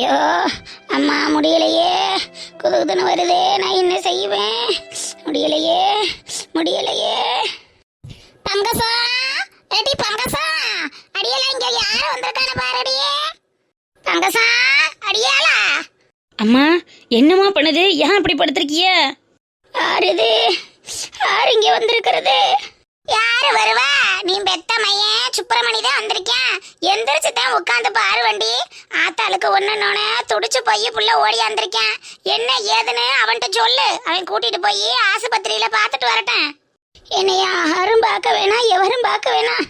ஐயோ அம்மா முடியலையே, குதுகுதுன்னு வருதே, நான் என்ன செய்வேன்? முடியலையே முடியலையே. பங்கசா, ஏடி பங்கசா, அடியல இங்க யார் வந்திருக்கானு பாருடியே. பங்கசா, அடியாளா? அம்மா என்னம்மா பண்ணுது? ஏன் இப்படி படுத்திருக்கிய? யார் இது? யார் இங்க வந்திருக்கிறது? யாரு வருவா? நீ பெத்த மையன் சுப்பிரமணி தான் வந்திருக்கேன். எந்திரிச்சு தான் உட்காந்து பாரு வண்டி. ஆத்தாளுக்கு ஒண்ணுன்னோன்னு துடிச்சு போய் புள்ள ஓடியாந்திருக்கேன். என்ன ஏதுன்னு அவன்கிட்ட சொல்லு, அவன் கூட்டிட்டு போய் ஆஸ்பத்திரியில பாத்துட்டு வரட்டும். என்னையா யாரும் பார்க்க வேணாம், எவரும் பார்க்க வேணாம்.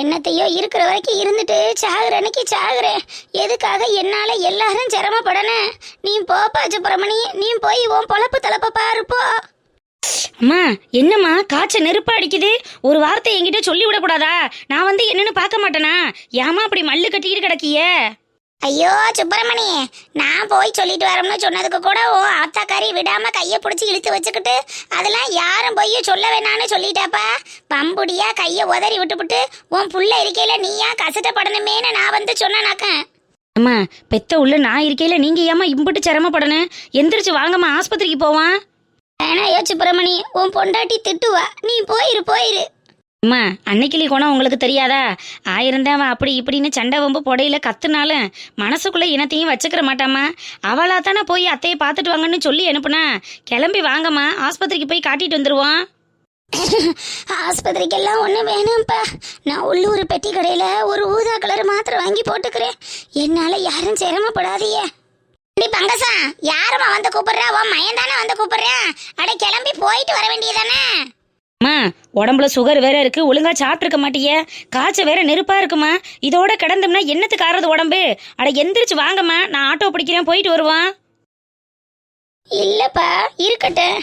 என்னத்தையோ இருக்கிற வரைக்கும் இருந்துட்டு சாகுற அன்னைக்கு சாகுறேன். எதுக்காக என்னால எல்லாரும் சிரமப்படணும்? நீ போப்பா சுப்பிரமணி, நீ போய் உன் பொழப்பு தலப்ப பாருப்போ. அம்மா என்னம்மா காய்ச்சல் நெருப்பா அடிக்குது? ஒரு வார்த்தை என்கிட்ட சொல்லி விடக்கூடாதா? நான் வந்து என்னன்னு பார்க்க மாட்டேனா? ஏமா அப்படி மல்லு கட்டிக்கிட்டு கிடக்கிய? ஐயோ சுப்பிரமணி, நான் போய் சொல்லிட்டு வரோம்னு சொன்னதுக்கு கூட ஓ ஆத்தாக்காரி விடாம கையை பிடிச்சி இழுத்து வச்சுக்கிட்டு அதெல்லாம் யாரும் போய் சொல்ல வேணான்னு சொல்லிட்டாப்பா. பம்புடியா கையை உதறி விட்டுவிட்டு உன் புள்ள இருக்கையில நீயா கஷ்டப்படணுமேன்னு நான் வந்து சொன்னாக்க. அம்மா பெத்த உள்ள நான் இருக்கையில நீங்க ஏமா இம்பிட்டு சிரமப்படணும்? எந்திரிச்சு வாங்கம்மா, ஆஸ்பத்திரிக்கு போவான். வேணாயோ சுப்பிரமணி, உன் பொண்டாட்டி திட்டுவா, நீ போயிரு போயிரு. அம்மா அன்னைக்கிளி கோணம் உங்களுக்கு தெரியாதா? ஆயிருந்தேன் அவன் அப்படி இப்படின்னு சண்டை வம்பு புடையில கத்துனாலும் மனசுக்குள்ள இனத்தையும் வச்சுக்கிற மாட்டாமா. அவளா தானே போய் அத்தையை பார்த்துட்டு வாங்கன்னு சொல்லி அனுப்புனா. கிளம்பி வாங்கம்மா, ஆஸ்பத்திரிக்கு போய் காட்டிட்டு வந்துருவோம். ஆஸ்பத்திரிக்கெல்லாம் ஒண்ணு வேணாம்ப்பா. நான் உள்ளூர் பெட்டி கடையில ஒரு ஊதா கலர் மாத்திரை வாங்கி போட்டுக்கிறேன். என்னால யாரும் சிரமப்படாதீங்க. பங்கசா, யாருமா வந்து கூப்பிடுறா? உன் மயன் தானே வந்து கூப்பிடுறேன். அட கிளம்பி போயிட்டு வர வேண்டியதானே. அம்மா உடம்புல சுகர் வேற இருக்கு, ஒழுங்கா சாப்பிட்டுருக்க மாட்டிய. காய்ச்சல் வேற நெருப்பா இருக்குமா. இதோட கிடந்தோம்னா என்னத்துக்கு ஆறது உடம்பு? அட எந்திரிச்சு வாங்கம்மா, நான் ஆட்டோ பிடிக்கிறேன், போயிட்டு வருவான். இல்லப்பா இருக்கட்டும்.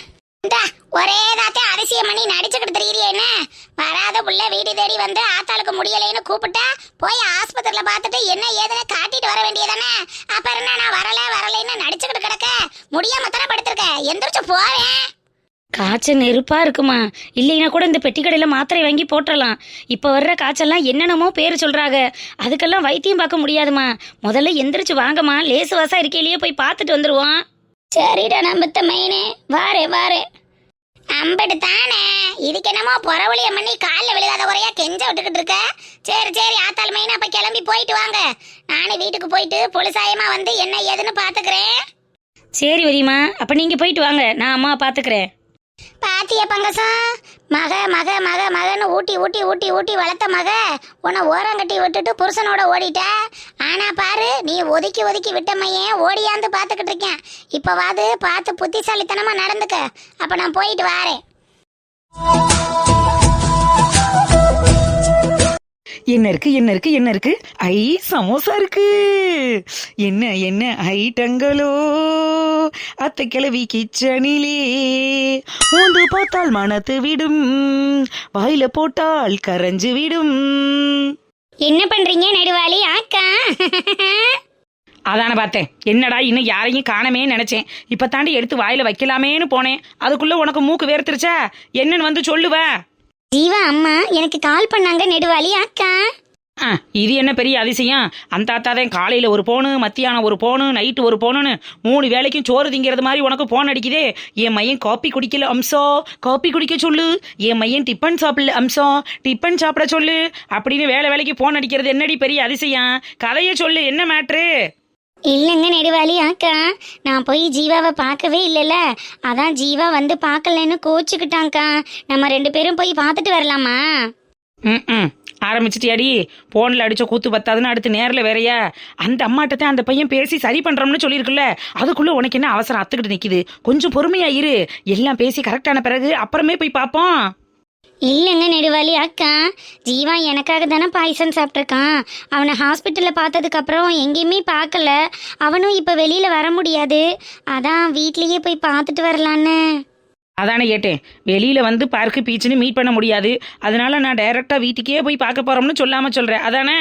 இந்தா ஒரே தாத்தே அரிசிய மணி நடிச்சுக்கிட்டு தெரியுறிய என்ன? வராத புள்ள வீடு தேடி வந்து ஆத்தாளுக்கு முடியலைன்னு கூப்பிட்டா போய் ஆஸ்பத்திரியில பார்த்துட்டு என்ன ஏதுன்னு காட்டிட்டு வர வேண்டியதானே. அப்புறம் என்ன நான் வரலைன்னு நடிச்சுக்கிட்டு கிடக்க முடியாம தானே படுத்திருக்க. எந்திரிச்சு போவேன். காய்ச்சல் நெருப்பா இருக்குமா? இல்லைன்னா கூட இந்த பெட்டி கடையில மாத்திரை வாங்கி போட்டுடலாம். இப்ப வர்ற காய்ச்சல்லாம் என்னென்னமோ பேர் சொல்றாங்க, அதுக்கெல்லாம் வைத்தியம் பார்க்க முடியாதுமா. முதல்ல எந்திரிச்சு வாங்கம்மா, லேசு வாசா இருக்கையிலேயே போய் பார்த்துட்டு வந்துருவோம். சரிடா நம்பத்த மைனே, வாரே அம்பட்டு தானே. இதுக்கு என்னமோ புறவழிய பண்ணி காலில் விழுகாத குறையா கெஞ்ச விட்டுக்கிட்டு இருக்க. சரி ஆத்தாள் மைனா, அப்ப கிளம்பி போயிட்டு வாங்க. நானே வீட்டுக்கு போயிட்டு பொலிசாயமா வந்து என்ன ஏதுன்னு பாத்துக்கிறேன். சரி வரிமா, அப்ப நீங்க போயிட்டு வாங்க, நான் அம்மா பாத்துக்கிறேன். பாத்திய பங்கசா, மகன்னு ஊட்டி வளர்த்த மக உன்னை ஓரங்கட்டி விட்டுட்டு புருஷனோட ஓடிட்ட. ஆனா பாரு, நீ ஒதுக்கி விட்ட மையன் ஓடியாந்து பாத்துக்கிட்டு இருக்கேன். இப்பவாது பார்த்து புத்திசாலித்தனமா நடந்துக்க. அப்ப நான் போயிட்டு வாரேன். என்ன இருக்கு? ஐ சமோசா இருக்கு. என்ன ஐட்டங்களோ அத்தை கிளவி கிச்சனிலே. மூந்து பார்த்தால் மனத்து விடும், வாயில போட்டால் கரைஞ்சு விடும். என்ன பண்றீங்க நடுவாளி ஆக்கா? அதான பார்த்தேன். என்னடா இன்னும் யாரையும் காணமே நினைச்சேன். இப்ப தாண்டி எடுத்து வாயில வைக்கலாமேன்னு போனேன். அதுக்குள்ள உனக்கு மூக்கு வேர்த்திருச்சா? என்னன்னு வந்து சொல்லுவ. ஜீவா அம்மா எனக்கு கால் பண்ணாங்க நெடுவாளி அக்கா. இது என்ன பெரிய அதிசயம்? அந்த தாத்தாதான் காலையில ஒரு போனு, மத்தியானம் ஒரு போனு, நைட்டு ஒரு போனுன்னு 3 வேளைக்கும் சோறு திங்கிறது மாதிரி உனக்கு போன் அடிக்குதே. என் மையன் காப்பி குடிக்கல அம்சம், காப்பி குடிக்க சொல்லு. என் மையன் டிஃபன் சாப்பிடல அம்சம், டிஃபன் சாப்பிட சொல்லு அப்படின்னு வேலைக்கு போன் அடிக்கிறது என்னடி பெரிய அதிசயம்? கதைய சொல்லு, என்ன மேட்ரு? இல்லைங்க நெடுவாளி அக்கா, நான் போய் ஜீவாவை பார்க்கவே இல்லைல்ல, அதான் ஜீவா வந்து பார்க்கலன்னு கோச்சுக்கிட்டாங்க்கா. நம்ம 2 பேரும் போய் பார்த்துட்டு வரலாமா? ஆரம்பிச்சிட்டியாடி? போன்ல அடிச்ச கூத்து பத்தாதுன்னு அடுத்து நேரில் வேறையா? அந்த அம்மாட்டதான் அந்த பையன் பேசி சரி பண்றோம்னு சொல்லியிருக்குல்ல, அதுக்குள்ள உனக்கு என்ன அவசரம்? அத்துக்கிட்டு நிக்குது. கொஞ்சம் பொறுமையா இரு, எல்லாம் பேசி கரெக்டான பிறகு அப்புறமே போய் பார்ப்போம். இல்லைங்க நெடுவாளி அக்கா, ஜீவா எனக்காக தானே பாய்சன் சாப்பிட்ருக்கான். அவனை ஹாஸ்பிட்டலில் பார்த்ததுக்கப்புறம் எங்கேயுமே பார்க்கல. அவனும் இப்போ வெளியில் வர முடியாது, அதான் வீட்லேயே போய் பார்த்துட்டு வரலான்னு. அதானே கேட்டேன். வெளியில வந்து பார்க்கு பீச்சுன்னு மீட் பண்ண முடியாது, அதனால நான் டைரக்டா வீட்டுக்கே போய் பார்க்க போறோம்னு சொல்லாம சொல்றேன். அதானே?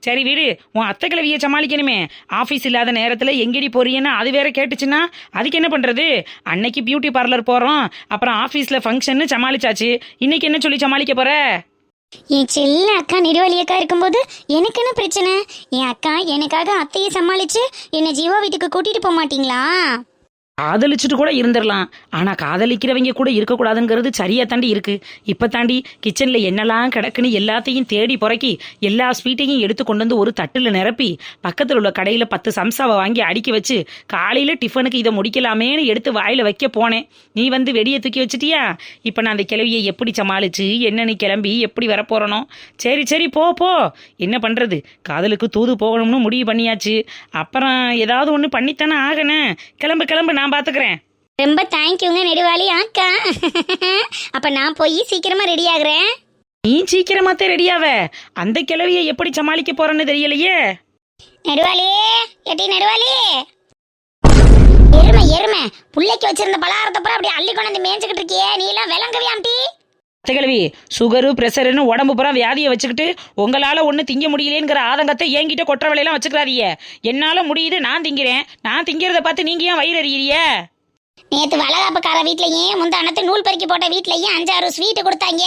சரி வீடு, உன் அத்தை கிழவியை சமாளிக்கணுமே. ஆஃபீஸ் இல்லாத நேரத்தில் எங்கடி போறீன்னு அது வேற கேட்டுச்சுன்னா அதுக்கு என்ன பண்றது? அன்னைக்கு பியூட்டி பார்லர் போறோம், அப்புறம் ஆஃபீஸில் ஃபங்க்ஷன்னு சமாளிச்சாச்சு. இன்னைக்கு என்ன சொல்லி சமாளிக்க போற? என் செல்ல அக்கா நெடுவாளி அக்கா இருக்கும்போது எனக்கு என்ன பிரச்சனை? என் அக்கா எனக்காக அத்தையை சமாளிச்சு என்னை ஜீவா வீட்டுக்கு கூட்டிட்டு போக மாட்டீங்களா? காதலிச்சுட்டு கூட இருந்துடலாம், ஆனா காதலிக்கிறவங்க கூட இருக்கக்கூடாதுங்கிறது சரியா தாண்டி இருக்கு. இப்ப தாண்டி கிச்சன்ல என்னெல்லாம் கிடக்குன்னு எல்லாத்தையும் தேடி புறக்கி எல்லா ஸ்வீட்டையும் எடுத்து கொண்டு வந்து ஒரு தட்டுல நிரப்பி பக்கத்துல உள்ள கடையில 10 சம்சாவை வாங்கி அடுக்கி வச்சு காலையில டிஃபனுக்கு இதை முடிக்கலாமேன்னு எடுத்து வாயில வைக்க போனேன். நீ வந்து வெடியை தூக்கி வச்சிட்டியா? இப்ப நான் அந்த கிளவியை எப்படி சமாளிச்சு என்னன்னு கிளம்பி எப்படி வரப்போறனோ? சரி சரி போ போ, என்ன பண்றது, காதலுக்கு தூது போகணும்னு முடிவு பண்ணியாச்சு. அப்புறம் ஏதாவது ஒண்ணு பண்ணித்தானே ஆகணும். கிளம்பு கிளம்பு, நான் பாத்துக்கிறேன். ரொம்ப தேங்க்யூங்க நெடுவாளி அக்கா. அப்ப நான் போய் சீக்கிரமா ரெடி ஆகுறேன். நீ சீக்கிரமாத்தே ரெடியாவ, அந்த கிழவியை எப்படி சமாளிக்க போறன்னு தெரியலையே. நெடுவாளி, எட்டி நெடுவாளி. எருமை எருமை, புள்ளைக்கு வச்சிருந்த பலகாரத்தை பூரா அப்படியே அள்ளி கொண்டு வந்து மேய்ஞ்சுக்கிட்டு இருக்கியே, நீ எல்லாம் விளங்கவியாம்டி? கிழவி, சுகரு பிரஷருன்னு உடம்பு பூரா வியாதியை வச்சுக்கிட்டு உங்களால ஒண்ணு திங்க முடியலேங்கிற ஆதங்கத்தை என்கிட்ட கொற்ற வேலையெல்லாம் வச்சுக்கிறாதீங்க. என்னால முடியுது, நான் திங்கிறேன். நான் திங்கிறத பார்த்து நீங்க ஏன் வயிறு எறியறிய? நேத்து வளகாப்புக்கார வீட்லயும் முந்தானத்து நூல் பறிக்கி போட்ட வீட்லயும் 5-6 ஸ்வீட் கொடுத்தாங்க.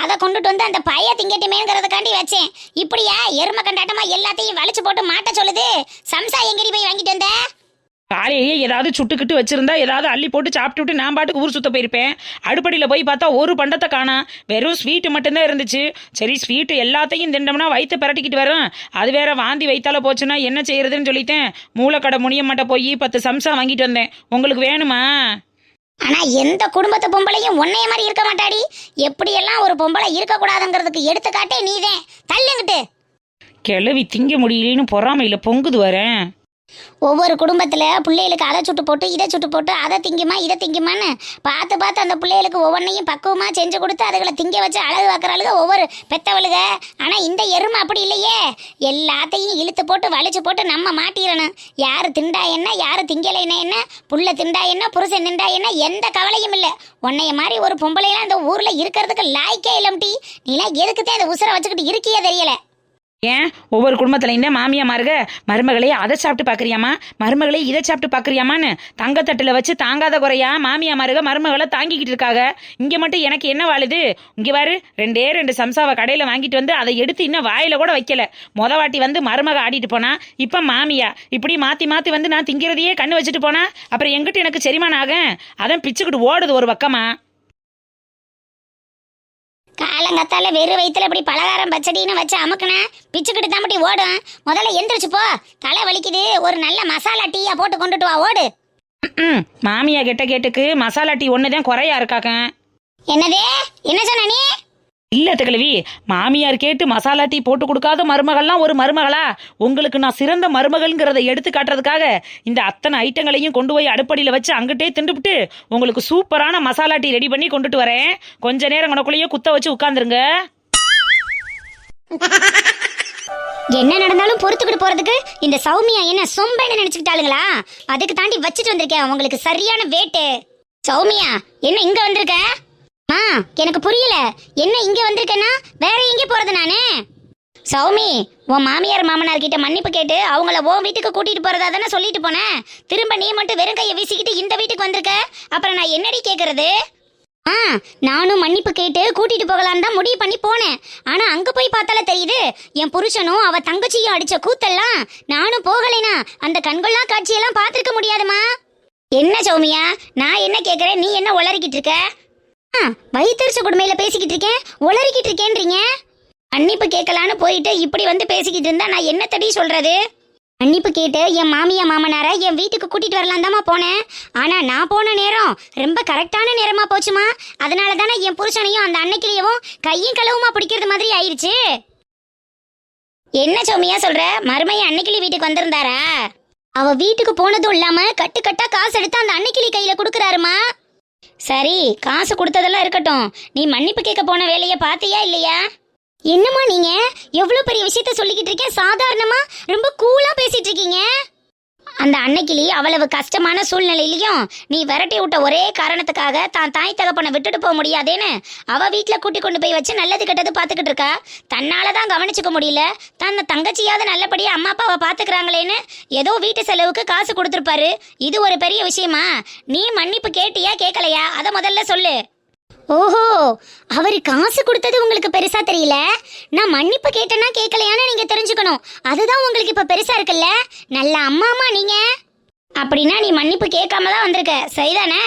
அதை கொண்டுட்டு வந்து அந்த பைய திங்கட்டுமேங்கிறதுக்காண்டி வச்சேன். இப்படியா எருமை கண்டாட்டமா எல்லாத்தையும் வலிச்சு போட்டு மாட்ட சொல்லுது? சம்சா எங்கடி போய் வாங்கிட்டு வந்த? காலையே ஏதாவது சுட்டுக்கிட்டு வச்சிருந்தா ஏதாவது அள்ளி போட்டு சாப்பிட்டுட்டு நான் பாட்டுக்கு ஊர் சுத்த போயிருப்பேன். அடுப்படியில் போய் பார்த்தா ஒரு பண்டத்தை காணா, வெறும் ஸ்வீட்டு மட்டும்தான் இருந்துச்சு. சரி ஸ்வீட்டு எல்லாத்தையும் திண்டோம்னா வயிற்று பரட்டிக்கிட்டு வரும், அது வேற வாந்தி வைத்தால போச்சுன்னா என்ன செய்யறதுன்னு சொல்லிட்டேன். மூளைக்கடை முனியம்மாட்ட போய் 10 சம்சா வாங்கிட்டு வந்தேன். உங்களுக்கு வேணுமா? ஆனா எந்த குடும்பத்து பொம்பளையும் உன்னைய மாதிரி இருக்க மாட்டாடி. எப்படியெல்லாம் ஒரு பொம்பளை இருக்கக்கூடாதுங்கிறதுக்கு எடுத்துக்காட்டே நீதேன். தள்ளுங்கிட்டு கிளவி திங்க முடியலன்னு பொறாமையில பொங்குது வரேன். ஒவ்வொரு குடும்பத்துல பிள்ளைகளுக்கு அதை சுட்டு போட்டு இதை சுட்டு போட்டு அதை திங்குமா இதை திங்குமான்னு பார்த்து பார்த்து அந்த பிள்ளைகளுக்கு ஒவ்வொன்றையும் பக்குவமா செஞ்சு கொடுத்து அதுகளை திங்க வச்சு அழகு வைக்கிறாளுக ஒவ்வொரு பெத்தவளுக. ஆனா இந்த எருமை அப்படி இல்லையே, எல்லாத்தையும் இழுத்து போட்டு வலிச்சு போட்டு நம்ம மாட்டிடணும். யாரு திண்டா என்ன, யாரு திங்கலைன்னா என்ன, புள்ள திண்டா என்ன, புருஷன் திண்டா என்ன, எந்த கவலையும் இல்லை. உன்னைய மாதிரி ஒரு பொம்பளைலாம் இந்த ஊர்ல இருக்கிறதுக்கு லாய்க்கே இல்லம்டி. நீலாம் எதுக்குத்தான் அந்த உசுரை வச்சுக்கிட்டு இருக்கியே தெரியல. ஏன் ஒவ்வொரு குடும்பத்துல இந்த மாமியா மாருக மருமகளே அதை சாப்பிட்டு பாக்குறியாமா, மருமகளே இதை சாப்பிட்டு பாக்குறியாமான்னு தங்கத்தட்டுல வச்சு தாங்காத குறையா மாமியா மாருக மருமகளை தாங்கிக்கிட்டு இருக்காங்க. இங்க மட்டும் எனக்கு என்ன வாழுது? இங்க பாரு, 2 சம்சாவை கடையில வாங்கிட்டு வந்து அதை எடுத்து இன்னும் வாயில கூட வைக்கல. வாட்டி வந்து மருமக ஆடிட்டு போனா, இப்ப மாமியா இப்படி மாத்தி மாத்தி வந்து நான் திங்கிறதையே கண்ணு வச்சுட்டு போனா அப்புறம் எங்கிட்ட எனக்கு செரிமானம் ஆகும்? அதான் பிச்சுக்கிட்டு ஓடுது ஒரு பக்கமா. காலங்கத்தால வெறு வயிற்றுல இப்படி பலகாரம் பச்சடின்னு வச்சு அமுக்குன பிச்சுக்கிட்டு தான் மட்டும் ஓடும். முதல்ல எந்திரிச்சு போ, தலை வலிக்குது. ஒரு நல்ல மசாலா டீயா போட்டு கொண்டுட்டு வா, ஓடு. மாமியா கெட்ட கேட்டுக்கு மசாலா டீ ஒண்ணுதான் குறையா இருக்காக்க. என்னதே, என்ன சொன்ன நீ? இல்ல கிழவி, மாமியார் கேட்டு மசாலா டீ போட்டு கொடுக்காத மருமகள்லாம் ஒரு மருமகளா? உங்களுக்கு நான் சிறந்த மருமகள்ங்கிறத எடுத்து காட்டுறதுக்காக இந்த அத்தனை ஐட்டங்களையும் கொண்டு போய் அடுப்படியில வச்சு அங்கிட்டே திண்டுபிட்டு உங்களுக்கு சூப்பரான மசாலா டீ ரெடி பண்ணி கொண்டுட்டு வரேன். கொஞ்ச நேரம் உனக்குள்ளேயே குத்த வச்சு உட்கார்ந்துருங்க. என்ன நடந்தாலும் பொறுத்துக்கிட்டு போறதுக்கு இந்த சௌமியா என்ன சொம்பைன்னு நினைச்சுக்கிட்டாளுங்களா? அதுக்கு தாண்டி வச்சுட்டு வந்திருக்கேன் உங்களுக்கு சரியான வேட்டு. சௌமியா, என்ன இங்க வந்திருக்க? எனக்கு புரியல, என்ன இங்க வந்திருக்கேன்னா வேற எங்க போறது நானு? சௌமி, உன் மாமியார் மாமனார் கிட்ட மன்னிப்பு கேட்டு அவங்கள உன் வீட்டுக்கு கூட்டிட்டு போறதா தானே சொல்லிட்டு போனேன். திரும்ப நீ மட்டும் வெறும் கையை வீசிக்கிட்டு இந்த வீட்டுக்கு வந்திருக்க. அப்புறம் நான் என்னடி கேக்குறது? நானும் மன்னிப்பு கேட்டு கூட்டிட்டு போகலான்னு தான் முடிவு பண்ணி போனேன். ஆனா அங்க போய் பார்த்தால தெரியுது என் புருஷனும் அவ தங்கச்சியும் அடிச்ச கூத்தெல்லாம். நானும் போகலைனா அந்த கண்கொள்ளா காட்சியெல்லாம் பார்த்திருக்க முடியாதுமா. என்ன சௌமியா, நான் என்ன கேக்குறேன், நீ என்ன உளறிக்கிட்டு இருக்க? வயிற்றுச்ச கொடுமையில பேசிக்கிட்டு இருக்கேன், உளறிக்கிட்டு இருக்கேன்றீங்க. மன்னிப்பு கேட்கலான்னு போயிட்டு இப்படி வந்து பேசிக்கிட்டு இருந்தா நான் என்ன தடி சொல்றது? மன்னிப்பு கேட்டு என் மாமியா மாமனார என் வீட்டுக்கு கூட்டிட்டு வரலாம் தாமா போனேன். ஆனா நான் போன நேரம் ரொம்ப கரெக்டான நேரமா போச்சுமா. அதனால தானே என் புருஷனையும் அந்த அன்னைக்கிலேயும் கையும் களவுமா பிடிக்கிறது மாதிரி ஆயிடுச்சு. என்ன சௌமியா சொல்ற? மருமைய அன்னைக்கிளி வீட்டுக்கு வந்திருந்தாரா? அவ வீட்டுக்கு போனதும் இல்லாம கட்டு கட்டா காசு எடுத்து அந்த அன்னைக்கிளி கையில கொடுக்கறாருமா. சரி, காசு கொடுத்ததெல்லாம் இருக்கட்டும், நீ மன்னிப்பு கேட்க போன வேலையை பார்த்தியா இல்லையா? என்னம்மா நீங்க எவ்வளவு பெரிய விஷயத்த சொல்லிக்கிட்டு இருக்கேன், சாதாரணமா ரொம்ப கூலா பேசிட்டு இருக்கீங்க. அந்த அன்னைக்கிளி அவ்வளவு கஷ்டமான சூழ்நிலையிலையும் நீ விரட்டி விட்ட ஒரே காரணத்துக்காக தான் தாய் தகப்பனை விட்டுட்டு போக முடியாதேன்னு அவ வீட்டுல கூட்டி கொண்டு போய் வச்சு நல்லது கெட்டது பாத்துக்கிட்டு இருக்கா. தன்னாலதான் கவனிச்சுக்க முடியல, தன்னை தங்கச்சியாவது நல்லபடியா அம்மா அப்பாவை பாத்துக்கிறாங்களேன்னு ஏதோ வீட்டு செலவுக்கு காசு கொடுத்துருப்பாரு. இது ஒரு பெரிய விஷயமா? நீ மன்னிப்பு கேட்டியா கேட்கலையா? அதை முதல்ல சொல்லு. ஓஹோ, அவரு காசு கொடுத்தது உங்களுக்கு பெருசா தெரியல, நான் மன்னிப்பு கேட்டேன்னா கேட்கலையான்னு நீங்க தெரிஞ்சுக்கணும். அதுதான் உங்களுக்கு இப்ப பெருசா இருக்குல்ல. நல்ல அம்மாமா நீங்க. அப்படின்னா நீ மன்னிப்பு கேட்காம தான் வந்திருக்க, சரிதானே?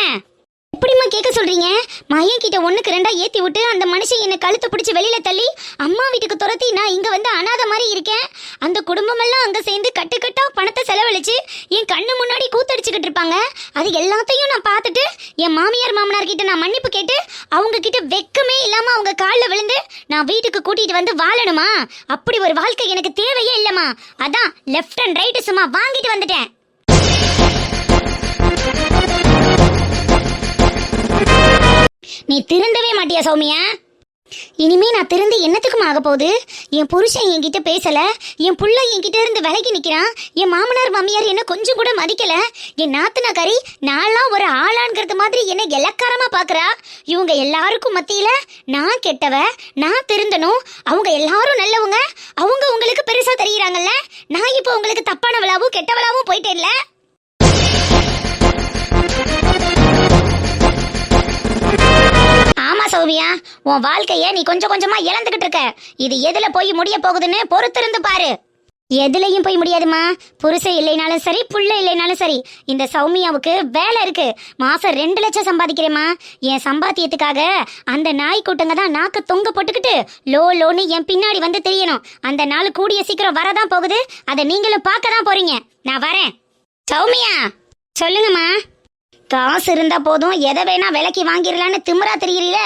எப்படிம்மா கேட்க சொல்றீங்க? மையன் கிட்ட ஒண்ணுக்கு ரெண்டா ஏத்தி விட்டு அந்த மனுஷன் என்ன கழுத்து பிடிச்சி வெளியில தள்ளி அம்மா வீட்டுக்கு துரத்தி நான் இங்க வந்து அனாதை மாதிரி இருக்கேன். அந்த குடும்பம் எல்லாம் அங்க சேர்ந்து கட்டுக்கட்டா பணத்தை செலவழிச்சு என் கண்ணு முன்னாடி கூத்தடிச்சுக்கிட்டு இருப்பாங்க. அது எல்லாத்தையும் நான் பார்த்துட்டு என் மாமியார் மாமனார் கிட்ட நான் மன்னிப்பு கேட்டு அவங்க கிட்ட வெக்கமே இல்லாம அவங்க காலில் விழுந்து நான் வீட்டுக்கு கூட்டிட்டு வந்து வாழணுமா? அப்படி ஒரு வாழ்க்கை எனக்கு தேவையே இல்லம்மா. அதான் லெஃப்ட் அண்ட் ரைட் சும்மா வாங்கிட்டு வந்துட்டேன். நீ திருந்தவே மாட்டியா சௌமியா? இனிமே நான் திருந்து என்னத்துக்கும் ஆக போகுது? என் புருஷன் என்கிட்ட பேசல, என் புள்ள என்கிட்ட இருந்து விலகி நிக்கிறான், என் மாமனார் மாமியார் என்ன கொஞ்சம் கூட மதிக்கல, என் நாத்தனாக்காரி நான்லாம் ஒரு ஆளான்ங்கிறது மாதிரி என்ன இலக்காரமா பாக்குறா. இவங்க எல்லாருக்கும் மத்தியில நான் கெட்டவ, நான் திருந்தணும், அவங்க எல்லாரும் நல்லவங்க, அவங்க உங்களுக்கு பெருசா தெரியுறாங்கல்ல. நான் இப்போ உங்களுக்கு தப்பானவளாவும் கெட்டவளாவும் போயிட்டேன்ல. ஆமா சௌமியா, உன் வாழ்க்கைய நீ கொஞ்சம் கொஞ்சமா இழந்துகிட்டு இருக்க. இது எதுல போய் முடிய போகுதுன்னு பொறுத்திருந்து பாரு. எதுலயும் போய் முடியாதுமா. புருஷன் இல்லைனாலும் சரி, புள்ள இல்லைனாலும் சரி, இந்த சௌமியாவுக்கு வேலை இருக்கு. மாசம் 2 லட்சம் சம்பாதிக்கிறேம்மா. என் சம்பாத்தியத்துக்காக அந்த நாய் கூட்டங்க தான் நாக்கு தொங்க போட்டுக்கிட்டு லோன்னு என் பின்னாடி வந்து தெரியணும். அந்த நாள் கூடிய சீக்கிரம் வரதான் போகுது. அதை நீங்களும் பார்க்க தான் போறீங்க. நான் வரேன். சௌமியா, சொல்லுங்கம்மா. காசு இருந்தா போதும், எதை வேணா விலைக்கு வாங்கிடலான்னு திமிரா தெரியல.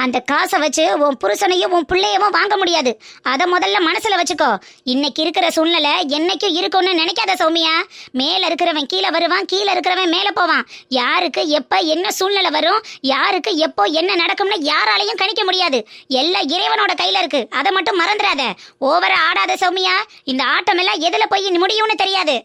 அந்த காசை வச்சு உன் புருஷனையும் உன் பிள்ளையவும் வாங்க முடியாது. அதை முதல்ல மனசுல வச்சுக்கோ. இன்னைக்கு இருக்கிற சூழ்நிலை என்னைக்கும் இருக்கும்னு நினைக்காத சௌமியா. மேல இருக்கிறவன் கீழே வருவான், கீழே இருக்கிறவன் மேல போவான். யாருக்கு எப்ப என்ன சூழ்நிலை வரும், யாருக்கு எப்போ என்ன நடக்கும்னு யாராலையும் கணிக்க முடியாது. எல்லாம் இறைவனோட கையில இருக்கு. அதை மட்டும் மறந்துடாத. ஓவரா ஆடாத சௌமியா. இந்த ஆட்டம் எல்லாம் எதுல போய் முடியும்னு தெரியாது.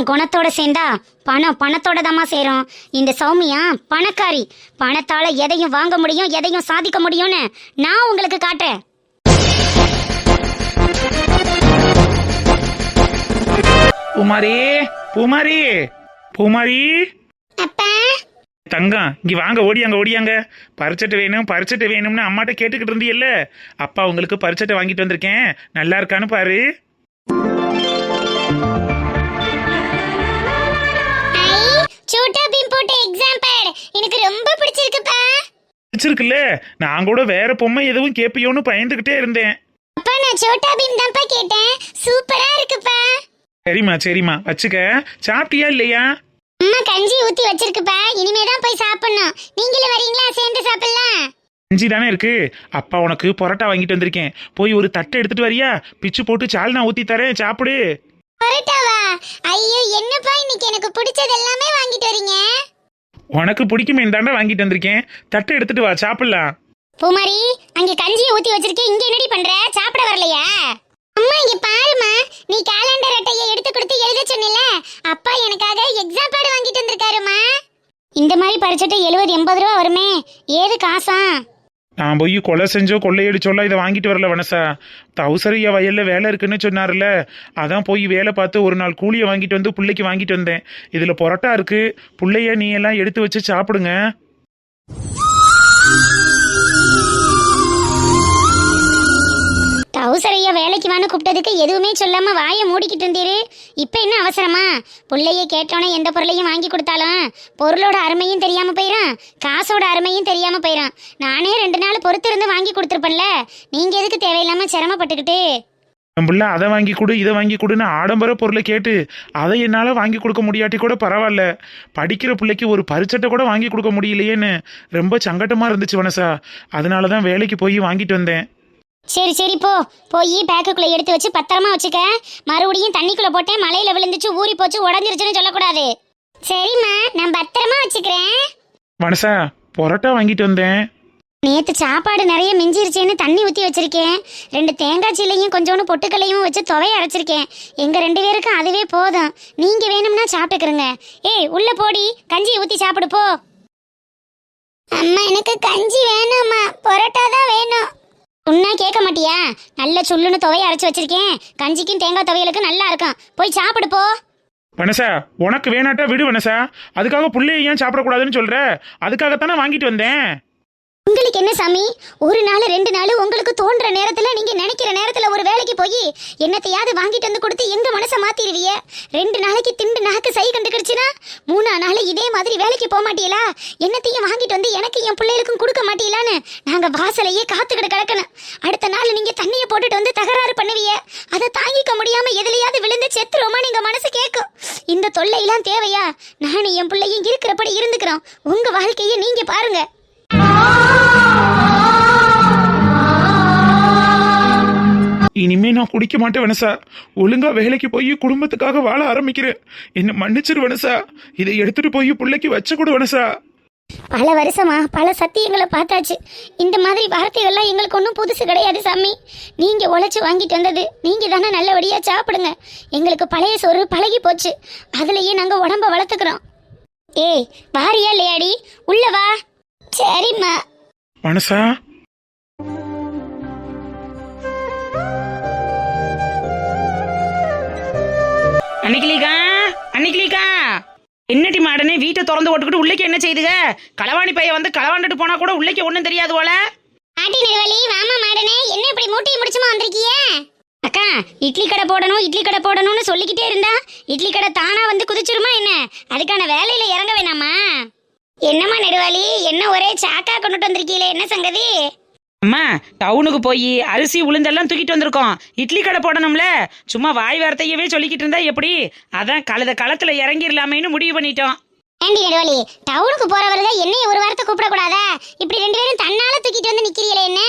குணத்தோட சேர்ந்தா பணத்தோட தாமா சேரும். இந்த சௌமியா பணக்காரி. பணத்தால எதையும் வாங்க முடியும், எதையும் சாதிக்க முடியும்னு நான் உங்களுக்கு காட்டுறேன். பூமாரி, பூமாரி, பூமாரி, அப்பா, தங்கம் இங்க வாங்க, ஓடியாங்க. பறிச்சட்டு வேணும்னு அம்மாட்ட கேட்டுக்கிட்டு இருந்தீல்ல. அப்பா உங்களுக்கு பறிச்சட்டை வாங்கிட்டு வந்திருக்கேன், நல்லா இருக்கான்னு பாரு. சோட்டா பீம் போட்ட எக்ஸாம் பேட் எனக்கு ரொம்ப பிடிச்சிருக்குப்பா. பிடிச்சிருக்குல்ல? நான் கூட வேற பொம்மை எதுவும் கேப்பியோன்னு பயந்துகிட்டே இருந்தேன். அப்பா, நான் சோட்டா பீம் தான்ப்பா கேட்டேன். சூப்பரா இருக்குப்பா. சரிம்மா வச்சுக்க. சாப்பிட்டியா இல்லையா? அம்மா கஞ்சி ஊத்தி வச்சிருக்குப்பா. இனிமே தான் போய் சாப்பிடணும். நீங்களும் வரீங்களா? சேர்ந்து சாப்பிடலாம். கஞ்சி தானே இருக்கு. அப்பா உனக்கு பரோட்டா வாங்கிட்டு வந்திருக்கேன். போய் ஒரு தட்டை எடுத்துட்டு வரியா? பிச்சு போட்டு சால்னா ஊத்தி தரேன், சாப்பிடு. பரோட்டாவா? ஐயோ, என்னப்பா இன்னைக்கு எனக்கு பிடிச்சது எல்லாமே வாங்கிட்டு வரீங்க. உனக்கு பிடிக்குமே தாண்டா வாங்கிட்டு வந்திருக்கேன். தட்டை எடுத்துட்டு வா, சாப்பிடலாம். பூமாரி, அங்க கஞ்சியை ஊத்தி வச்சிருக்கேன். இங்க என்னடி பண்ற? சாப்பிட வரலையா? அம்மா இங்க பாருமா, நீ காலண்டர் அட்டையை எடுத்து கொடுத்து எழுத சொன்னல. அப்பா எனக்காக எக்ஸாம் பேட் வாங்கிட்டு வந்திருக்காருமா. இந்த மாதிரி பரிச்சட்டை 70-80 ரூபா வருமே. ஏது காசா? நான் போய் கொலை செஞ்சோ கொள்ளையடிச்சோல இதை வாங்கிட்டு வரல வனசா. தவுசரியா வயல்ல வேலை இருக்குன்னு சொன்னார்ல, அதான் போய் வேலை பார்த்து ஒரு நாள் கூலியை வாங்கிட்டு வந்து பிள்ளைக்கு வாங்கிட்டு வந்தேன். இதுல பரோட்டா இருக்கு, பிள்ளைய நீ எல்லாம் எடுத்து வச்சு சாப்பிடுங்க. டவுசரையா வேலைக்கு வான்னு கூப்பிட்டதுக்கு எதுவுமே சொல்லாம வாயை மூடிக்கிட்டு இருந்தீரு. இப்ப என்ன அவசரமா? பிள்ளைய கேட்டோன்னே எந்த பொருளையும் வாங்கி கொடுத்தாலும் பொருளோட அருமையும் தெரியாம போயிடும், காசோட அருமையும் தெரியாம போயிடும். நானே 2 நாள் பொறுத்து இருந்து வாங்கி கொடுத்துருப்பேன்ல. நீங்க எதுக்கு தேவையில்லாம சிரமப்பட்டுக்கிட்டு? என் பிள்ளை அதை வாங்கி கொடு இதை வாங்கி கொடுன்னு ஆடம்பர பொருளை கேட்டு அதை என்னால் வாங்கி கொடுக்க முடியாட்டி கூட பரவாயில்ல, படிக்கிற பிள்ளைக்கு ஒரு பரிச்சட்டை கூட வாங்கி கொடுக்க முடியலையேன்னு ரொம்ப சங்கட்டமாக இருந்துச்சு வனசா. அதனால தான் வேலைக்கு போய் வாங்கிட்டு வந்தேன். சரி போய் பேக்குக்குள்ள எடுத்து வச்சு பத்திரமா வச்சுக்க. மறுபடியும் தண்ணிக்குள்ள போட்டேன், மலையில விழுந்துச்சு, ஊறி போச்சு, உடஞ்சிருச்சுன்னு சொல்லக்கூடாது. சரிம்மா, நான் பத்திரமா வச்சுக்கிறேன். வனசா, பரோட்டா வாங்கிட்டு வந்தேன். நேத்து சாப்பாடு நிறைய மிஞ்சிருச்சேன்னு தண்ணி ஊற்றி வச்சிருக்கேன். 2 தேங்காய் சீலையும் கொஞ்சோண்டு பொட்டுக்கல்லையும் வச்சு துவைய அரைச்சிருக்கேன். எங்க 2 பேருக்கும் அதுவே போதும். நீங்க வேணும்னா சாப்பிட்டுக்கிறங்க. ஏய், உள்ள போடி, கஞ்சி ஊற்றி சாப்பிடு போ. அம்மா எனக்கு கஞ்சி வேணாம்மா, பரோட்டா தான் வேணும். உன்னா கேட்க மாட்டியா? நல்ல சுள்ளுன்னு துவைய அரைச்சி வச்சிருக்கேன். கஞ்சிக்கும் தேங்காய் துவையலுக்கும் நல்லா இருக்கும். போய் சாப்பிடு போ. வனசா, உனக்கு வேணாட்டா விடு வனசா. அதுக்காக பிள்ளைய ஏன் சாப்பிடக்கூடாதுன்னு சொல்ற? அதுக்காகத்தானே வாங்கிட்டு வந்தேன். உங்களுக்கு என்ன சாமி, ஒரு நாள் 2 நாள் உங்களுக்கு தோன்ற நேரத்துல நீங்க நினைக்கிற நேரத்துல ஒரு வேலைக்கு போய் என்னத்தையாவது வாங்கிட்டு வந்து கொடுத்து எங்க மனசை மாத்திடுவிய. 2 நாளைக்கு திண்டு நாக்கு சை கண்டுக்கிடுச்சுன்னா 3ஆம் நாள் இதே மாதிரி வேலைக்கு போக மாட்டீங்களா? என்னத்தையும் வாங்கிட்டு வந்து எனக்கு என் பிள்ளைகளுக்கும் கொடுக்க மாட்டீங்களான்னு நாங்க வாசலையே காத்துக்கிட்டு கிடக்கணும். அடுத்த நாள் நீங்க தண்ணியை போட்டுட்டு வந்து தகராறு பண்ணுவிய. அதை தாங்கிக்க முடியாம எதுலையாவது விழுந்து செத்துருவோமா நீங்க மனசு கேட்கும். இந்த தொல்லையெல்லாம் தேவையா? நானும் என் பிள்ளையும் இருக்கிறபடி இருந்துக்கிறோம். உங்க வாழ்க்கையை நீங்க பாருங்க. இனிமே நான் குடிக்க மாட்டேன் வனசா. ஒழுங்கா வேலைக்கு போய் குடும்பத்துக்காக வாழ ஆரம்பிக்கிறேன். என்ன மன்னிச்சிரு வனசா. இதை எடுத்துட்டு போய் பிள்ளைக்கு வச்ச கொடு வனசா. பல வருஷமா பல சத்தியங்களை பார்த்தாச்சு. இந்த மாதிரி வார்த்தைகள்லாம் எங்களுக்கு ஒன்றும் புதுசு கிடையாது சாமி. நீங்க உழைச்சு வாங்கிட்டு வந்தது நீங்க தானே நல்லபடியா சாப்பிடுங்க. எங்களுக்கு பழைய சோறு பழகி போச்சு. அதுலயே நாங்க உடம்ப வளர்த்துக்கிறோம். ஏய் வாரியா இல்லையாடி? உள்ள வா. சரிம்மா. வனசா, அன்னைக்கிலிக்கா என்னடி மாடனே வீட்டை திறந்து ஓட்டுக்கிட்டு உள்ளேக்கு என்ன செய்துக? களவாணி பையன் வந்து களவாண்டுட்டு போனா கூட உள்ளேக்கு ஒன்றும் தெரியாது போல. ஆட்டி நெடுவலி வாமா மாடனே, என்ன இப்படி மூட்டையை முடிச்சுமா வந்திருக்கிய? அக்கா இட்லி கடை போடணும் இட்லி கடை போடணும்னு சொல்லிக்கிட்டே இருந்தா இட்லி கடை தானா வந்து குதிச்சிருமா என்ன? அதுக்கான வேலையில இறங்க வேணாமா? என்னம்மா நெடுவாளி, என்ன ஒரே சாக்கா கொண்டுட்டு வந்திருக்கீங்களே, என்ன சங்கதி? அம்மா டவுனுக்கு போய் அரிசி உளுந்தெல்லாம் தூக்கிட்டு வந்திருக்கோம். இட்லி கடை போடணும்ல. சும்மா வாய் வார்த்தையவே சொல்லிக்கிட்டு இருந்தா எப்படி? அதான் கழுத களத்துல இறங்கிடலாமேன்னு முடிவு பண்ணிட்டோம். ஏண்டி நெடுவாளி, டவுனுக்கு போறவருங்க என்னைய ஒரு வாரத்தை கூப்பிடக்கூடாதா? இப்படி 2 பேரும் தன்னால தூக்கிட்டு வந்து நிக்கிறீங்களே என்ன?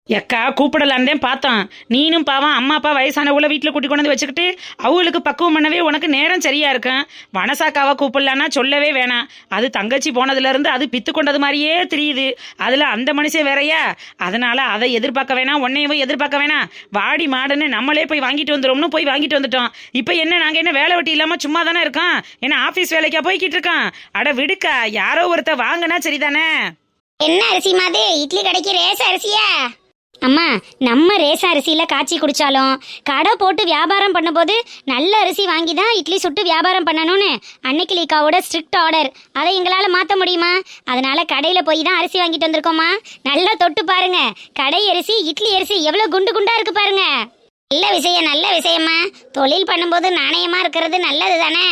எக்கா கூப்பிடலான்னு தான் பார்த்தோம். நீனும் பாவம் அம்மா அப்பா வயசானவள வீட்டில் கூட்டி கொண்டு வந்து வச்சுக்கிட்டு அவங்களுக்கு பக்குவம் பண்ணவே உனக்கு நேரம் சரியா இருக்கும். வனசாக்காவை கூப்பிடலான்னா சொல்லவே வேணாம். அது தங்கச்சி போனதுலேருந்து அது பித்து கொண்டது மாதிரியே தெரியுது. அதில் அந்த மனுஷன் வேறையா? அதனால அதை எதிர்பார்க்க வேணாம், உன்னையவும் எதிர்பார்க்க வேணாம். வாடி மாடுன்னு நம்மளே போய் வாங்கிட்டு வந்துடும்னு போய் வாங்கிட்டு வந்துட்டோம். இப்போ என்ன நாங்கள் என்ன வேலை வெட்டி இல்லாமல் சும்மா தானே இருக்கோம்? என்ன ஆஃபீஸ் வேலைக்கா போய்கிட்டு இருக்கோம்? அட விடுக்கா, யாரோ ஒருத்த வாங்கினா சரிதானே. என்ன அரிசி மாதிரி இட்லி கடைக்கு ரேச அரிசியா? அம்மா நம்ம ரேச அரிசியில காய்ச்சி குடிச்சாலும் கடை போட்டு வியாபாரம் பண்ணும்போது நல்ல அரிசி வாங்கி தான் இட்லி சுட்டு வியாபாரம் பண்ணணும்னு அன்னைக்கிளிக்காவோட ஸ்ட்ரிக்ட் ஆர்டர். அதை எங்களால் மாற்ற முடியுமா? அதனால கடையில் போய் தான் அரிசி வாங்கிட்டு வந்திருக்கோம்மா. நல்லா தொட்டு பாருங்க. கடை அரிசி இட்லி அரிசி எவ்வளோ குண்டு குண்டா இருக்கு பாருங்க. நல்ல விஷயம்மா. தொழில் பண்ணும்போது நாணயமா இருக்கிறது நல்லது தானே.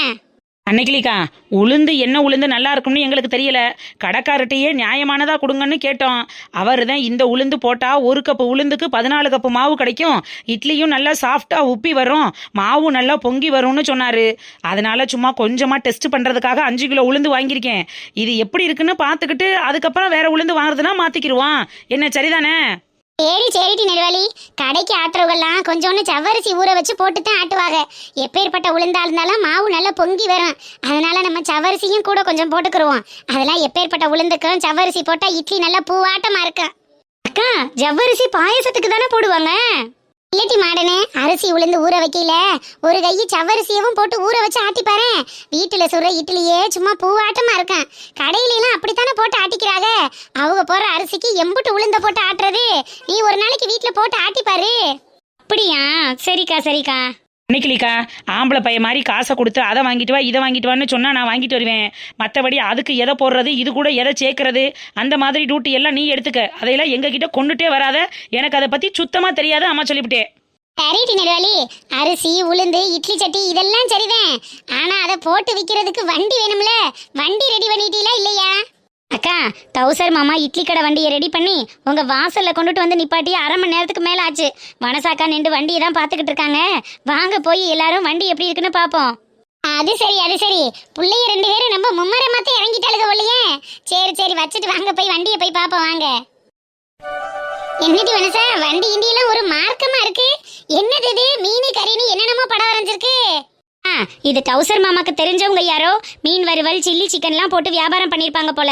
அன்னைக்கிலிக்கா உளுந்து என்ன உளுந்து நல்லா இருக்கும்னு எங்களுக்கு தெரியல. கடைக்காரட்டையே நியாயமானதா கொடுங்கன்னு கேட்டோம். அவர் தான் இந்த உளுந்து போட்டா 1 கப்பு உளுந்துக்கு 14 கப்பு மாவு கிடைக்கும், இட்லியும் நல்லா சாஃப்டா உப்பி வரும், மாவும் நல்லா பொங்கி வரும்னு சொன்னாரு. அதனால சும்மா கொஞ்சமா டெஸ்ட் பண்றதுக்காக 5 கிலோ உளுந்து வாங்கியிருக்கேன். இது எப்படி இருக்குன்னு பார்த்துக்கிட்டு அதுக்கப்புறம் வேற உளுந்து வாங்குறதுன்னா மாத்திக்கிடுவான். என்ன சரிதானே? சரிடி நெடுவாளி, கடைக்கு ஆட்டுறவங்கெல்லாம் கொஞ்சோன்னு சவ்வரிசி ஊற வச்சு போட்டு தான் ஆட்டுவாங்க. எப்பேற்பட்ட உளுந்தா இருந்தாலும் மாவு நல்லா பொங்கி வரும். அதனால நம்ம சவ்வரிசியும் கூட கொஞ்சம் போட்டுக்கிருவோம். அதெல்லாம் எப்பேற்பட்ட உளுந்துக்கும் சவ்வரிசி போட்டா இட்லி நல்லா பூவாட்டமா இருக்கும். அக்கா ஜவ்வரிசி பாயசத்துக்கு தானே போடுவாங்க? இல்லட்டி மாடனே, அரிசி உளுந்து ஊற வைக்கல ஒரு கை சவ்வரிசியவும் போட்டு ஊற வச்சு ஆட்டி பாரு. வீட்டுல சுடுற இட்லியே சும்மா பூவாட்டமா இருக்கும். கடையிலாம் அப்படித்தானே போட்டு ஆட்டிக்கிறாங்க. அவங்க போற அரிசிக்கு எம்புட்டு உளுந்த போட்டு ஆட்டுறது. நீ ஒரு நாளைக்கு வீட்டுல போட்டு ஆட்டி பாரு. அப்படியா? சரிக்கா. அன்னைக்கிலிக்கா ஆம்பளை பையன் மாதிரி காசை கொடுத்து அதை வாங்கிட்டு வா இதை வாங்கிட்டு வான்னு சொன்னா நான் வாங்கிட்டு வருவேன். மற்றபடி அதுக்கு எதை போடுறது இது கூட எதை சேர்க்கறது அந்த மாதிரி டியூட்டி எல்லாம் நீ எடுத்துக்க. அதையெல்லாம் எங்ககிட்ட கொண்டுட்டே வராத. எனக்கு அதை பத்தி சுத்தமா தெரியாது. அம்மா சொல்லிவிட்டேன். சரிடி நெடுவாளி, அரிசி உளுந்து இட்லி சட்டி இதெல்லாம் சரிதான். ஆனா அதை போட்டு விற்கிறதுக்கு வண்டி வேணும்ல. வண்டி ரெடி பண்ணிட்டீங்களா இல்லையா? அக்கா தௌசர் மாமா இட்லி கடை வண்டியை ரெடி பண்ணி உங்க வாசல்ல கொண்டுட்டு வந்து நிப்பாட்டி 1/2 மணி நேரத்துக்கு மேல ஆச்சு. வனசாக்கா நின்று வண்டியை தான் பார்த்துக்கிட்டு இருக்காங்க. வாங்க போய் எல்லாரும் வண்டி எப்படி இருக்குன்னு பார்ப்போம். அது சரி. பிள்ளைய 2 பேரும் நம்ம மும்மரமாத்த இறங்கிட்டாளுக ஒல்லையே. சரி வச்சுட்டு வாங்க போய் வண்டியை போய் பார்ப்போம் வாங்க. என்னடி வனசா, வண்டி இண்டியெல்லாம் ஒரு மார்க்கமா இருக்கு. என்னது இது? மீன் கறின்னு என்னென்னமோ படம் வரைஞ்சிருக்கு. இது டவுசர் மாமாக்கு தெரிஞ்சவங்க யாரோ மீன் வறுவல் சில்லி சிக்கன்லாம் போட்டு வியாபாரம் பண்ணியிருப்பாங்க போல.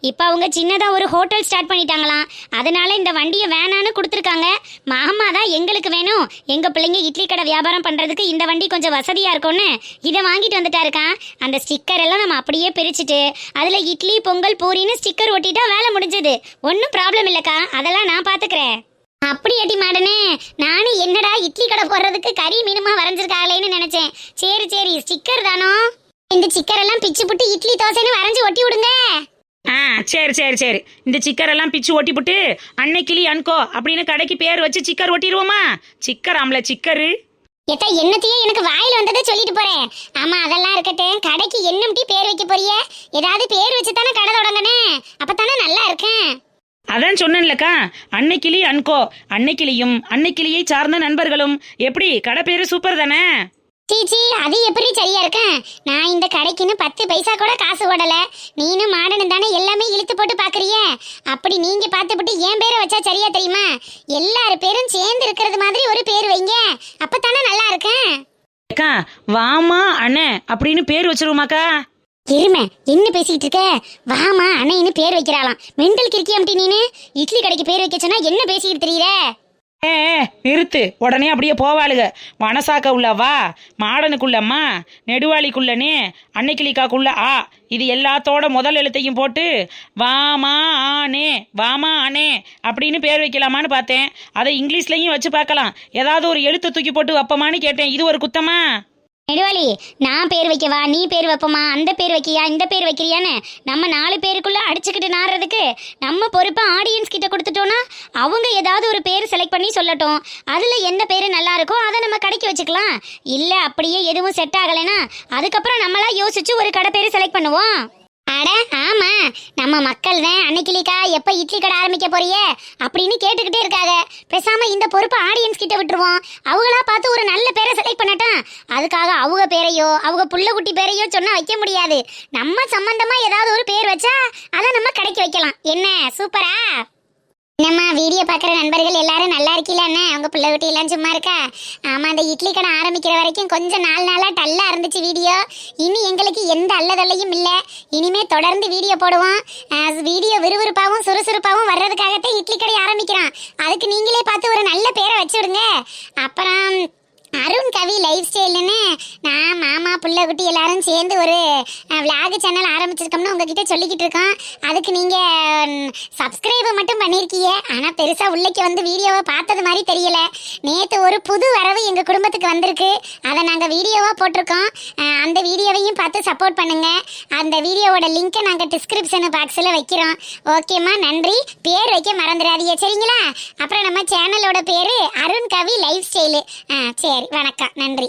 இப்போ அவங்க சின்னதாக ஒரு ஹோட்டல் ஸ்டார்ட் பண்ணிட்டாங்களாம். அதனால இந்த வண்டியை வேணான்னு கொடுத்துருக்காங்க. மாமா தான் எங்களுக்கு வேணும், எங்கள் பிள்ளைங்க இட்லி கடை வியாபாரம் பண்ணுறதுக்கு இந்த வண்டி கொஞ்சம் வசதியாக இருக்கும்னு இதை வாங்கிட்டு வந்துட்டாருக்கான். அந்த ஸ்டிக்கர் எல்லாம் நம்ம அப்படியே பிரிச்சுட்டு அதில் இட்லி பொங்கல் பூரின்னு ஸ்டிக்கர் ஒட்டிட்டா வேலை முடிஞ்சது. ஒன்றும் ப்ராப்ளம் இல்லைக்கா, அதெல்லாம் நான் பார்த்துக்கிறேன். அப்படி ஏட்டி மாடனே, நானும் என்னடா இட்லி கடை போடுறதுக்கு கறி மீனுமா வரைஞ்சிருக்காங்களேன்னு நினைச்சேன். சரி ஸ்டிக்கர் தானோ? இந்த ஸ்டிக்கர் எல்லாம் பிச்சு புட்டு இட்லி தோசைன்னு வரைஞ்சி ஒட்டி விடுங்க. ஆ சரி சரி சரி, இந்த சிக்கரெல்லாம் பிச்சு ஒட்டி போட்டு அன்னைக்கிளி அன்கோ அப்படின்னு கடைக்கு பேர் வச்சு சிக்கர் ஒட்டிடுவோமா? சிக்கர் ஆம்ல சிக்கரு. ஏத்தா என்னத்தையே எனக்கு வாயில வந்ததை சொல்லிட்டு போறேன். ஆமா அதெல்லாம் இருக்கட்டும், கடைக்கு என்னம்டி பேர் வைக்க போறிய? ஏதாவது பேர் வச்சு தானே கடை தொடங்கனே, அப்பதானே நல்லா இருக்கேன். அதான் சொன்னேன்லக்கா, அன்னைக்கிளி அன்கோ. அன்னைக்கிளியும் அன்னைக்கிளியை சார்ந்த நண்பர்களும். எப்படி கடை பேரு சூப்பர் தானே? சீச்சி அது எப்படி சரியா இருக்கேன்? நான் இந்த கடைக்குன்னு 10 பைசா கூட காசு ஓடல. நீனும் மாடனும் தானே எல்லாமே இழுத்து போட்டு பாக்குறிய. அப்படி நீங்க பார்த்துப்பட்டு என் பேரை வச்சா சரியா தெரியுமா? எல்லாரு பேரும் சேர்ந்து இருக்கிறது மாதிரி ஒரு பேர் வைங்க, அப்பதானே நல்லா இருக்கேன். அக்கா வாமா அண்ணே அப்படின்னு பேர் வச்சிருவோமாக்கா? இருமை என்ன பேசிக்கிட்டு இருக்க? வாமா அண்ணன்னு பேர் வைக்கிறாளாம். மெண்டல் கிறுக்கியாம்டி நீனு. இட்லி கடைக்கு பேர் வைக்க சொன்னா என்ன பேசிக்கிட்டு தெரியற? ஏ நிறுத்து, உடனே அப்படியே போவாளுக. வனசாக்க உள்ள வா, மாடனுக்குள்ளம்மா, நெடுவாளிக்குள்ளனே, அன்னைக்கிளிக்காக்குள்ள ஆ, இது எல்லாத்தோட முதல் எழுத்தையும் போட்டு வாமா ஆனே வாமா அனே அப்படின்னு பேர் வைக்கலாமான்னு பார்த்தேன். அதை இங்கிலீஷ்லையும் வச்சு பார்க்கலாம். ஏதாவது ஒரு எழுத்து தூக்கி போட்டு வைப்பமான்னு கேட்டேன். இது ஒரு குத்தமா? நெடுவாளி, நான் பேர் வைக்கவா நீ பேர் வைப்பமா? அந்த பேர் வைக்கியா இந்த பேர் வைக்கிறியான்னு நம்ம 4 பேருக்குள்ள அடிச்சுக்கிட்டு நாடுறதுக்கு நம்ம பொறுப்பா ஆடியன்ஸ் கிட்ட கொடுத்துட்டோம்னா அவங்க ஏதாவது ஒரு பேர் செலக்ட் பண்ணி சொல்லட்டும். அதுல எந்த பேரு நல்லா இருக்கோ அதை நம்ம கடைக்கு வச்சுக்கலாம். இல்ல அப்படியே எதுவும் செட் ஆகலைன்னா அதுக்கப்புறம் நம்மளா யோசிச்சு ஒரு கடை பேரு செலக்ட் பண்ணுவோம். அட ஆமா, நம்ம மக்கள் தான் அன்னைக்கிளிக்கா எப்ப இட்லி கடை ஆரம்பிக்க போறிய அப்படின்னு கேட்டுக்கிட்டே இருக்காங்க. பேசாம இந்த பொறுப்பை ஆடியன்ஸ் கிட்ட விட்டுருவோம். அவங்களா பார்த்து ஒரு நல்ல பேரை செலக்ட் பண்ணட்டும். அதுக்காக அவங்க பேரையோ அவங்க புள்ள குட்டி பேரையோ சொன்னா வைக்க முடியாது. நம்ம சம்பந்தமா ஏதாவது ஒரு பேர் வச்சா அதை நம்ம கடைக்கு வைக்கலாம். என்ன சூப்பரா? என்னம்மா வீடியோ பார்க்குற நண்பர்கள் எல்லாரும் நல்லா இருக்கீங்களாண்ணே? அவங்க பிள்ளை குட்டி எல்லாம் சும்மா இருக்கா? ஆமாம், அந்த இட்லி கடை ஆரம்பிக்கிற வரைக்கும் கொஞ்சம் நாளாக டல்லாக இருந்துச்சு வீடியோ. இனி எங்களுக்கு எந்த அல்லதொல்லையும் இல்லை. இனிமே தொடர்ந்து வீடியோ போடுவோம். வீடியோ விறுவிறுப்பாகவும் சுறுசுறுப்பாகவும் வர்றதுக்காகத்தான் இட்லி கடை ஆரம்பிக்கிறோம். அதுக்கு நீங்களே பார்த்து ஒரு நல்ல பேரை வச்சு விடுங்க. அப்புறம் அருண் கவி லைஃப் ஸ்டைல்னு நான் மாமா புள்ள குட்டி எல்லாரும் சேர்ந்து ஒரு விளாக் சேனல் ஆரம்பிச்சிருக்கோம்னு உங்ககிட்ட சொல்லிக்கிட்டு இருக்கோம். அதுக்கு நீங்கள் சப்ஸ்கிரைபை மட்டும் பண்ணியிருக்கீங்க. ஆனால் பெருசாக உள்ளே வந்து வீடியோவை பார்த்தது மாதிரி தெரியல. நேற்று ஒரு புது வரவு எங்கள் குடும்பத்துக்கு வந்திருக்கு. அதை நாங்கள் வீடியோவாக போட்டிருக்கோம். அந்த வீடியோவையும் பார்த்து சப்போர்ட் பண்ணுங்கள். அந்த வீடியோவோட லிங்க்கை நாங்கள் டிஸ்கிரிப்ஷன் பாக்ஸில் வைக்கிறோம். ஓகேம்மா, நன்றி. பேர் வைக்க மறந்துடாதீங்க சரிங்களா? அப்புறம் நம்ம சேனலோட பேர் அருண் கவி லைஃப் ஸ்டைலு. சரி, வணக்கம், நன்றி.